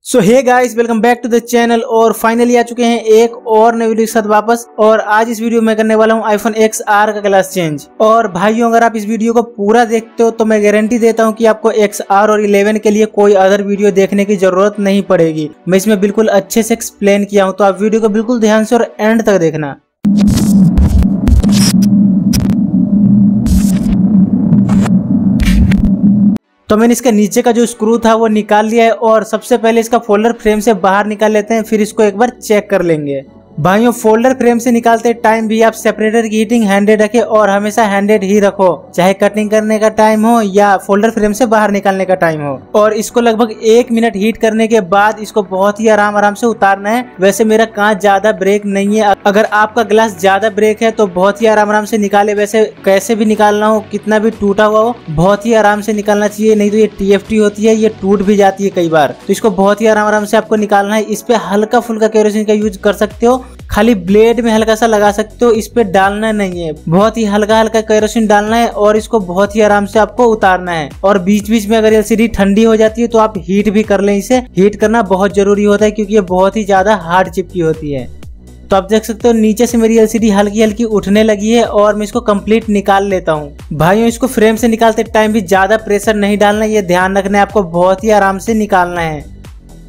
So hey guys, welcome back to the channel. और finally आ चुके हैं एक और नई वीडियो के साथ वापस। और आज इस वीडियो में करने वाला हूं आईफोन XR का ग्लास चेंज। और भाइयों, अगर आप इस वीडियो को पूरा देखते हो तो मैं गारंटी देता हूं कि आपको XR और 11 के लिए कोई अदर वीडियो देखने की जरूरत नहीं पड़ेगी। मैं इसमें बिल्कुल अच्छे से एक्सप्लेन किया हूं, तो आप वीडियो को बिल्कुल ध्यान से और एंड तक देखना। तो मैंने इसका नीचे का जो स्क्रू था वो निकाल लिया है। और सबसे पहले इसका फोल्डर फ्रेम से बाहर निकाल लेते हैं, फिर इसको एक बार चेक कर लेंगे। भाइयों, फोल्डर फ्रेम से निकालते टाइम भी आप सेपरेटर की हीटिंग हैंडेड रखें और हमेशा हैंडेड ही रखो, चाहे कटिंग करने का टाइम हो या फोल्डर फ्रेम से बाहर निकालने का टाइम हो। और इसको लगभग 1 मिनट हीट करने के बाद इसको बहुत ही आराम से उतारना है। वैसे मेरा कांच ज्यादा ब्रेक नहीं है, अगर आपका ग्लास ज्यादा ब्रेक है तो बहुत ही आराम से निकाले। वैसे कैसे भी निकालना हो, कितना भी टूटा हुआ हो, बहुत ही आराम से निकालना चाहिए, नहीं तो ये TFT होती है, ये टूट भी जाती है कई बार। तो इसको बहुत ही आराम से आपको निकालना है। इस पे हल्का फुल्का केरोसिन का यूज कर सकते हो, खाली ब्लेड में हल्का सा लगा सकते हो, इस पे डालना नहीं है। बहुत ही हल्का केरोसिन डालना है और इसको बहुत ही आराम से आपको उतारना है। और बीच बीच में अगर LCD ठंडी हो जाती है तो आप हीट भी कर लें। इसे हीट करना बहुत जरूरी होता है क्योंकि ये बहुत ही ज्यादा हार्ड चिपकी होती है। तो आप देख सकते हो नीचे से मेरी LCD हल्की हल्की उठने लगी है और मैं इसको कंप्लीट निकाल लेता हूँ। भाइयों, इसको फ्रेम से निकालते टाइम भी ज्यादा प्रेशर नहीं डालना, ये ध्यान रखना है आपको, बहुत ही आराम से निकालना है।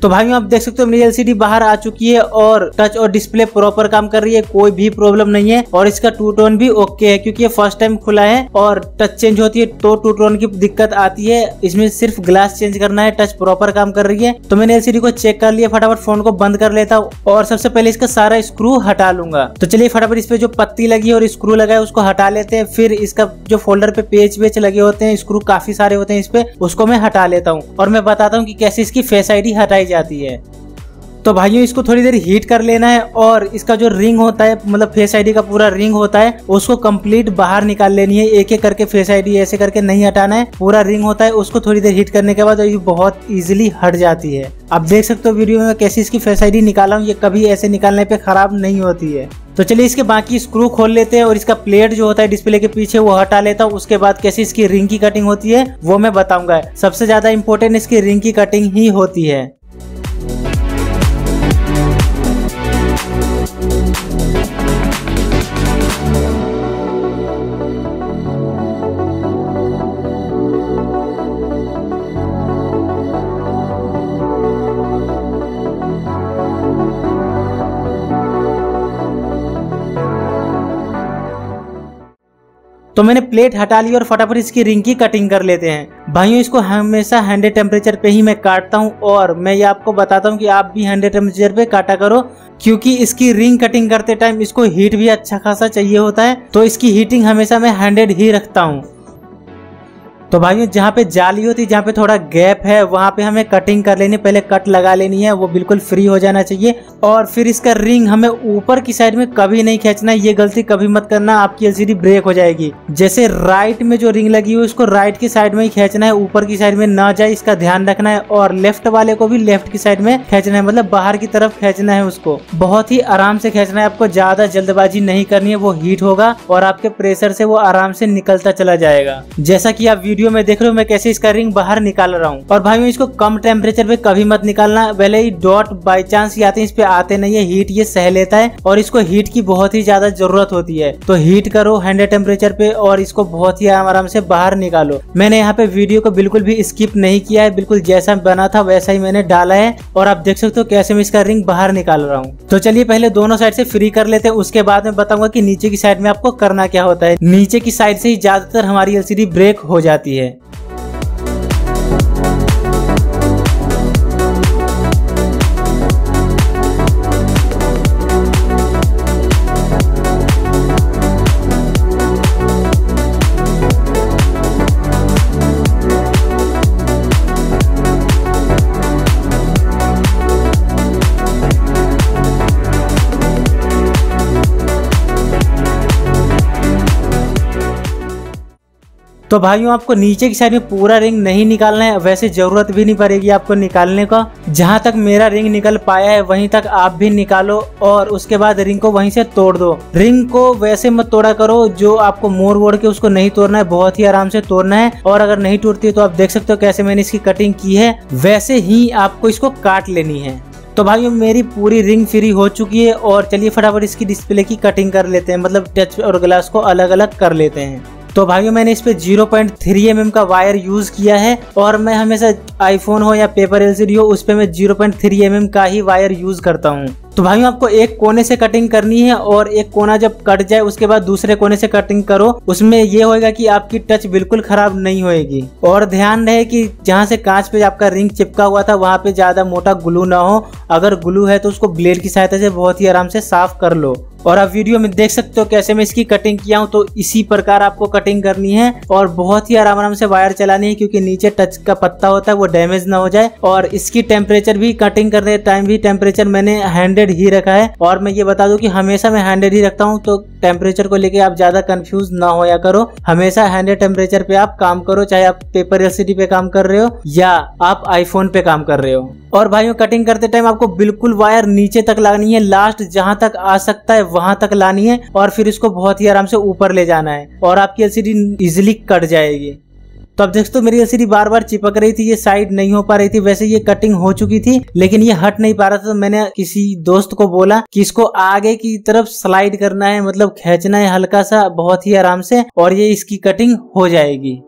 तो भाइयों, आप देख सकते हो मेरी LCD बाहर आ चुकी है और टच और डिस्प्ले प्रॉपर काम कर रही है, कोई भी प्रॉब्लम नहीं है। और इसका टू टोन भी ओके है क्योंकि ये फर्स्ट टाइम खुला है। और टच चेंज होती है तो टू टोन की दिक्कत आती है, इसमें सिर्फ ग्लास चेंज करना है, टच प्रॉपर काम कर रही है। तो मैंने LCD को चेक कर लिया, फटाफट फोन को बंद कर लेता हूँ और सबसे पहले इसका सारा स्क्रू हटा लूंगा। तो चलिए फटाफट इस पे जो पत्ती लगी है और स्क्रू लगा है उसको हटा लेते हैं। फिर इसका जो फोल्डर पे पेच लगे होते हैं, स्क्रू काफी सारे होते हैं इस पे, उसको मैं हटा लेता हूँ और मैं बताता हूँ कि कैसे इसकी फेस ID हटाई जाती है। तो भाइयों, इसको थोड़ी देर हीट कर लेना है और इसका जो रिंग होता है, मतलब फेस ID का पूरा रिंग होता है, उसको कंप्लीट बाहर निकाल लेनी है। एक एक करके फेस ID ऐसे करके नहीं हटाना है, पूरा रिंग होता है उसको थोड़ी देर हीट करने के बाद ये बहुत इजीली हट जाती है। आप देख सकते हो वीडियो में कैसे इसकी फेस ID निकाला हूँ, ये कभी ऐसे निकालने पे खराब नहीं होती है। तो चलिए इसके बाकी स्क्रू खोल लेते हैं और इसका प्लेट जो होता है डिस्प्ले के पीछे वो हटा लेता हूँ। उसके बाद कैसे इसकी रिंग की कटिंग होती है वो मैं बताऊंगा। सबसे ज्यादा इंपॉर्टेंट इसकी रिंग की कटिंग ही होती है। तो मैंने प्लेट हटा ली और फटाफट इसकी रिंग की कटिंग कर लेते हैं। भाइयों, इसको हमेशा 100 टेम्परेचर पे ही मैं काटता हूं और मैं ये आपको बताता हूं कि आप भी 100 टेम्परेचर पे काटा करो क्योंकि इसकी रिंग कटिंग करते टाइम इसको हीट भी अच्छा खासा चाहिए होता है। तो इसकी हीटिंग हमेशा मैं 100 ही रखता हूं। तो भाइयों, जहाँ पे जाली होती है, जहाँ पे थोड़ा गैप है, वहाँ पे हमें कटिंग कर लेनी, पहले कट लगा लेनी है, वो बिल्कुल फ्री हो जाना चाहिए। और फिर इसका रिंग हमें ऊपर की साइड में कभी नहीं खींचना है, ये गलती कभी मत करना, आपकी LCD ब्रेक हो जाएगी। जैसे राइट में जो रिंग लगी हुई उसको राइट की साइड में ही खींचना है, ऊपर की साइड में ना जाए, इसका ध्यान रखना है। और लेफ्ट वाले को भी लेफ्ट की साइड में खींचना है, मतलब बाहर की तरफ खींचना है उसको। बहुत ही आराम से खींचना है आपको, ज्यादा जल्दबाजी नहीं करनी है, वो हीट होगा और आपके प्रेशर से वो आराम से निकलता चला जाएगा। जैसा कि आप वीडियो में देख रहे हो मैं कैसे इसका रिंग बाहर निकाल रहा हूँ। और भाइयों, इसको कम टेम्परेचर पे कभी मत निकालना, भले ही डॉट बाई चांस आते हैं, इस पे आते नहीं है, हीट ये सह लेता है और इसको हीट की बहुत ही ज्यादा जरूरत होती है। तो हीट करो 100 टेम्परेचर पे और इसको बहुत ही आराम से बाहर निकालो। मैंने यहाँ पे वीडियो को बिल्कुल भी स्किप नहीं किया है, बिल्कुल जैसा बना था वैसा ही मैंने डाला है और आप देख सकते हो कैसे मैं इसका रिंग बाहर निकाल रहा हूँ। तो चलिए पहले दोनों साइड से फ्री कर लेते हैं, उसके बाद में बताऊंगा कि नीचे की साइड में आपको करना क्या होता है। नीचे की साइड से ही ज्यादातर हमारी LCD ब्रेक हो जाती है। तो भाइयों आपको नीचे की साइड में पूरा रिंग नहीं निकालना है, वैसे जरूरत भी नहीं पड़ेगी आपको निकालने का। जहां तक मेरा रिंग निकल पाया है वहीं तक आप भी निकालो और उसके बाद रिंग को वहीं से तोड़ दो। रिंग को वैसे मत तोड़ा करो जो आपको मोड़ वोड़ के उसको नहीं तोड़ना है, बहुत ही आराम से तोड़ना है। और अगर नहीं टूटती तो आप देख सकते हो कैसे मैंने इसकी कटिंग की है, वैसे ही आपको इसको काट लेनी है। तो भाइयों मेरी पूरी रिंग फ्री हो चुकी है और चलिए फटाफट इसकी डिस्प्ले की कटिंग कर लेते हैं, मतलब टच और ग्लास को अलग अलग कर लेते हैं। तो भाइयों मैंने इस पे 0.3 mm का वायर यूज किया है और मैं हमेशा आईफोन हो या पेपर एलसीडी हो उस पे मैं 0.3 mm का ही वायर यूज करता हूँ। तो भाइयों आपको एक कोने से कटिंग करनी है और एक कोना जब कट जाए उसके बाद दूसरे कोने से कटिंग करो, उसमें ये होएगा कि आपकी टच बिल्कुल खराब नहीं होएगी। और ध्यान रहे कि जहाँ से कांच पे आपका रिंग चिपका हुआ था वहाँ पे ज्यादा मोटा ग्लू ना हो, अगर ग्लू है तो उसको ब्लेड की सहायता से बहुत ही आराम से साफ कर लो। और आप वीडियो में देख सकते हो कैसे मैं इसकी कटिंग किया हूँ, तो इसी प्रकार आपको कटिंग करनी है और बहुत ही आराम से वायर चलानी है क्योंकि नीचे टच का पत्ता होता है वो डैमेज ना हो जाए। और इसकी टेम्परेचर भी कटिंग करने टाइम भी टेम्परेचर मैंने 100 ही रखा है। और मैं ये बता दूं कि हमेशा मैं 100 ही रखता हूं, तो टेम्परेचर को लेके आप ज्यादा कंफ्यूज ना होया करो। हमेशा 100 टेम्परेचर पे आप काम करो, चाहे आप पेपर एलसीडी पे काम कर रहे हो या आप आईफोन पे काम कर रहे हो। और भाइयों कटिंग करते टाइम आपको बिल्कुल वायर नीचे तक लानी है, लास्ट जहां तक आ सकता है वहां तक लानी है और फिर इसको बहुत ही आराम से ऊपर ले जाना है और आपकी एलसीडी इजिली कट जाएगी। तो अब देखो मेरी एलसीडी बार बार चिपक रही थी, ये साइड नहीं हो पा रही थी। वैसे ये कटिंग हो चुकी थी लेकिन ये हट नहीं पा रहा था, तो मैंने किसी दोस्त को बोला कि इसको आगे की तरफ स्लाइड करना है, मतलब खींचना है हल्का सा बहुत ही आराम से और ये इसकी कटिंग हो जाएगी।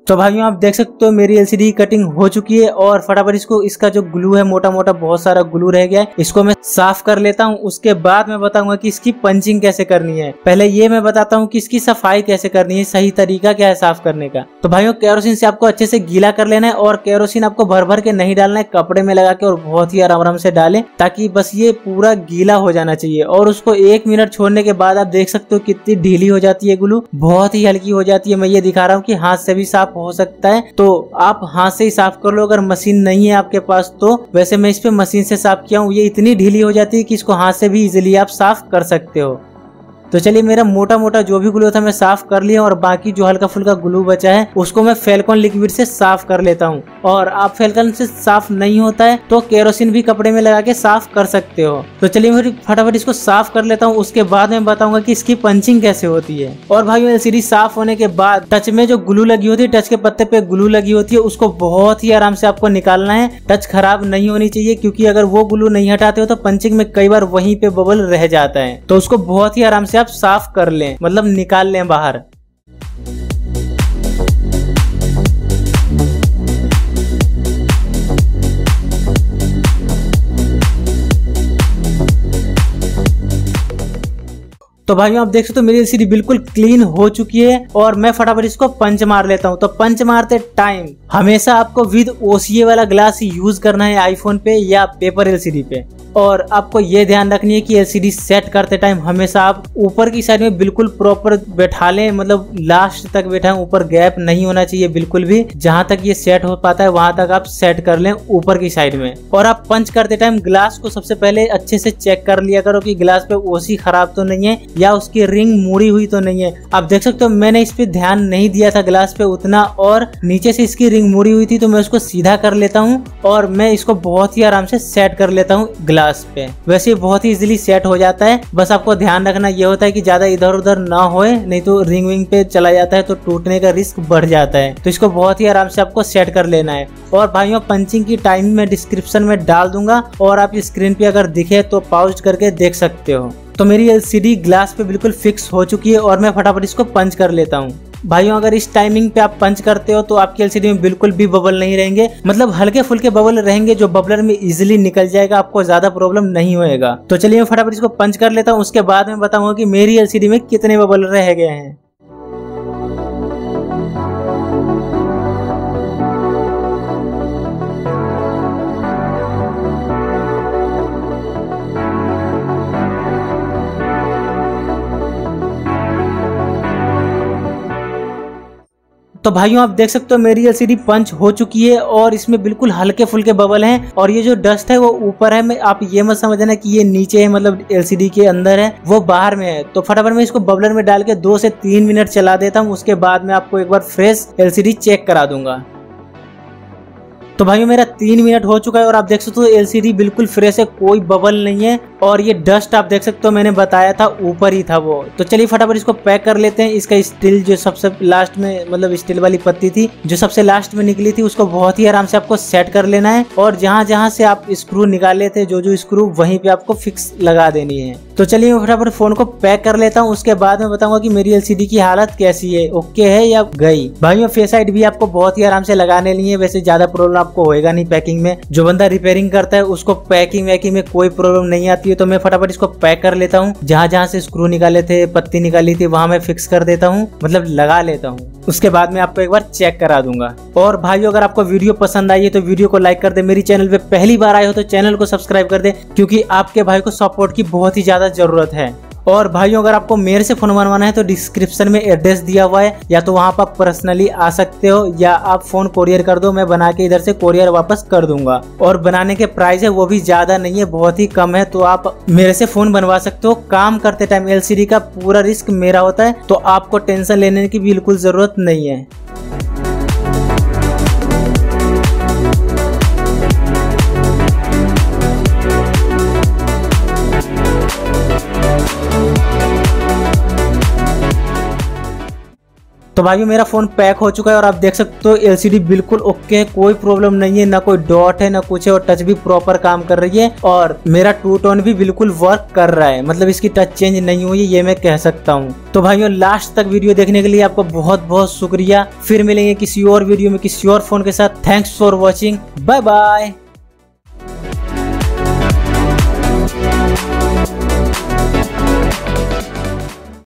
तो भाइयों आप देख सकते हो मेरी एलसीडी कटिंग हो चुकी है और फटाफट इसका जो ग्लू है मोटा मोटा बहुत सारा ग्लू रह गया है, इसको मैं साफ कर लेता हूं। उसके बाद मैं बताऊंगा कि इसकी पंचिंग कैसे करनी है। पहले ये मैं बताता हूं कि इसकी सफाई कैसे करनी है, सही तरीका क्या है साफ करने का। तो भाइयों केरोसिन से आपको अच्छे से गीला कर लेना है और केरोसिन आपको भर भर के नहीं डालना है, कपड़े में लगा के और बहुत ही आराम से डालें ताकि बस ये पूरा गीला हो जाना चाहिए। और उसको 1 मिनट छोड़ने के बाद आप देख सकते हो कितनी ढीली हो जाती है ग्लू, बहुत ही हल्की हो जाती है। मैं ये दिखा रहा हूँ कि हाथ से भी साफ हो सकता है, तो आप हाथ से ही साफ कर लो अगर मशीन नहीं है आपके पास तो। वैसे मैं इस पे मशीन से साफ किया हूँ, ये इतनी ढीली हो जाती है कि इसको हाथ से भी इजीली आप साफ कर सकते हो। तो चलिए मेरा मोटा मोटा जो भी ग्लू था मैं साफ कर लिया और बाकी जो हल्का फुल्का ग्लू बचा है उसको मैं फेल्कॉन लिक्विड से साफ कर लेता हूँ। और आप फेल्कॉन से साफ नहीं होता है तो केरोसिन भी कपड़े में लगा के साफ कर सकते हो। तो चलिए मैं फटाफट इसको साफ कर लेता हूँ, उसके बाद मैं बताऊंगा कि इसकी पंचिंग कैसे होती है। और भाई एलसीडी साफ होने के बाद टच में जो ग्लू लगी होती है, टच के पत्ते पे ग्लू लगी होती है, उसको बहुत ही आराम से आपको निकालना है। टच खराब नहीं होनी चाहिए क्योंकि अगर वो ग्लू नहीं हटाते हो तो पंचिंग में कई बार वहीं पे बबल रह जाता है, तो उसको बहुत ही आराम से आप साफ कर लें, मतलब निकाल लें बाहर। तो भाइयों आप देख सकते हो मेरी एलसीडी बिल्कुल क्लीन हो चुकी है और मैं फटाफट इसको पंच मार लेता हूं। तो पंच मारते टाइम हमेशा आपको विद ओसीए वाला ग्लास यूज करना है आईफोन पे या पेपर एलसीडी पे। और आपको ये ध्यान रखनी है कि एलसीडी सेट करते टाइम हमेशा आप ऊपर की साइड में बिल्कुल प्रॉपर बैठा लें, मतलब लास्ट तक बैठाएं, ऊपर गैप नहीं होना चाहिए बिल्कुल भी। जहां तक ये सेट हो पाता है वहां तक आप सेट कर लें ऊपर की साइड में। और आप पंच करते टाइम ग्लास को सबसे पहले अच्छे से चेक कर लिया करो कि ग्लास पे ओसी खराब तो नहीं है या उसकी रिंग मुड़ी हुई तो नहीं है। आप देख सकते हो मैंने इस पे ध्यान नहीं दिया था ग्लास पे उतना, और नीचे से इसकी रिंग मुड़ी हुई थी, तो मैं उसको सीधा कर लेता हूँ और मैं इसको बहुत ही आराम से सेट कर लेता हूँ ग्लास पे। वैसे बहुत ही इजीली सेट हो जाता है, बस आपको ध्यान रखना ये होता है कि ज्यादा इधर उधर ना होए, नहीं तो रिंग विंग पे चला जाता है तो टूटने का रिस्क बढ़ जाता है। तो इसको बहुत ही आराम से आपको सेट कर लेना है। और भाइयों पंचिंग की टाइमिंग मैं डिस्क्रिप्शन में डाल दूंगा और आप स्क्रीन पे अगर दिखे तो पॉज करके देख सकते हो। तो मेरी एलसीडी ग्लास पे बिल्कुल फिक्स हो चुकी है और मैं फटाफट इसको पंच कर लेता हूँ। भाइयों अगर इस टाइमिंग पे आप पंच करते हो तो आपकी एलसीडी में बिल्कुल भी बबल नहीं रहेंगे, मतलब हल्के फुल्के बबल रहेंगे जो बबलर में इजीली निकल जाएगा, आपको ज्यादा प्रॉब्लम नहीं होएगा। तो चलिए मैं फटाफट इसको पंच कर लेता हूँ, उसके बाद मैं बताऊंगा कि मेरी एलसीडी में कितने बबल रह गए हैं। तो भाइयों आप देख सकते हो मेरी एलसीडी पंच हो चुकी है और इसमें बिल्कुल हल्के फुल्के बबल हैं और ये जो डस्ट है वो ऊपर है। आप ये मत समझना कि ये नीचे है, मतलब एलसीडी के अंदर है, वो बाहर में है। तो फटाफट मैं इसको बबलर में डाल के 2 से 3 मिनट चला देता हूँ। उसके बाद मैं आपको एक बार फ्रेश एलसीडी चेक करा दूंगा। तो भाइयों मेरा 3 मिनट हो चुका है और आप देख सकते हो एलसीडी बिल्कुल फ्रेश है, कोई बबल नहीं है और ये डस्ट आप देख सकते हो मैंने बताया था ऊपर ही था वो। तो चलिए फटाफट इसको पैक कर लेते हैं। इसका स्टील जो सबसे लास्ट में, मतलब स्टील वाली पत्ती थी जो सबसे लास्ट में निकली थी, उसको बहुत ही आराम से आपको सेट कर लेना है और जहाँ जहाँ से आप स्क्रू निकाले थे जो स्क्रू, वहीं पे आपको फिक्स लगा देनी है। तो चलिए मैं फटाफट फोन को पैक कर लेता हूँ। उसके बाद मैं बताऊंगा कि मेरी एलसीडी की हालत कैसी है, ओके है या गई। भाइयों फेस आइड भी आपको बहुत ही आराम से लगाने लिए है, वैसे ज्यादा प्रॉब्लम आपको होएगा नहीं पैकिंग में। जो बंदा रिपेयरिंग करता है उसको पैकिंग वैकिंग में कोई प्रॉब्लम नहीं आती है। तो मैं फटाफट इसको पैक कर लेता हूँ। जहाँ जहाँ से स्क्रू निकाले थे, पत्ती निकाली थी, वहां मैं फिक्स कर देता हूँ, मतलब लगा लेता हूँ। उसके बाद मैं आपको एक बार चेक करा दूंगा। और भाइयों अगर आपको वीडियो पसंद आई है तो वीडियो को लाइक कर दे। मेरी चैनल पे पहली बार आए हो तो चैनल को सब्सक्राइब कर दे, क्योंकि आपके भाई को सपोर्ट की बहुत ही ज्यादा जरूरत है। और भाइयों अगर आपको मेरे से फोन बनवाना है तो डिस्क्रिप्शन में एड्रेस दिया हुआ है, या तो वहां पर आप पर्सनली आ सकते हो या आप फोन कोरियर कर दो, मैं बना के इधर से कोरियर वापस कर दूंगा। और बनाने के प्राइस है वो भी ज्यादा नहीं है, बहुत ही कम है। तो आप मेरे से फोन बनवा सकते हो। काम करते टाइम एलसीडी का पूरा रिस्क मेरा होता है, तो आपको टेंशन लेने की बिल्कुल जरूरत नहीं है। तो भाइयों मेरा फोन पैक हो चुका है और आप देख सकते हो एलसीडी बिल्कुल ओके है, कोई प्रॉब्लम नहीं है, ना कोई डॉट है ना कुछ है, और टच भी प्रॉपर काम कर रही है और मेरा टू टोन भी बिल्कुल वर्क कर रहा है, मतलब इसकी टच चेंज नहीं हुई है, ये मैं कह सकता हूँ। तो भाइयों लास्ट तक वीडियो देखने के लिए आपको बहुत बहुत शुक्रिया। फिर मिलेंगे किसी और वीडियो में किसी और फोन के साथ। Thanks for watching, bye bye.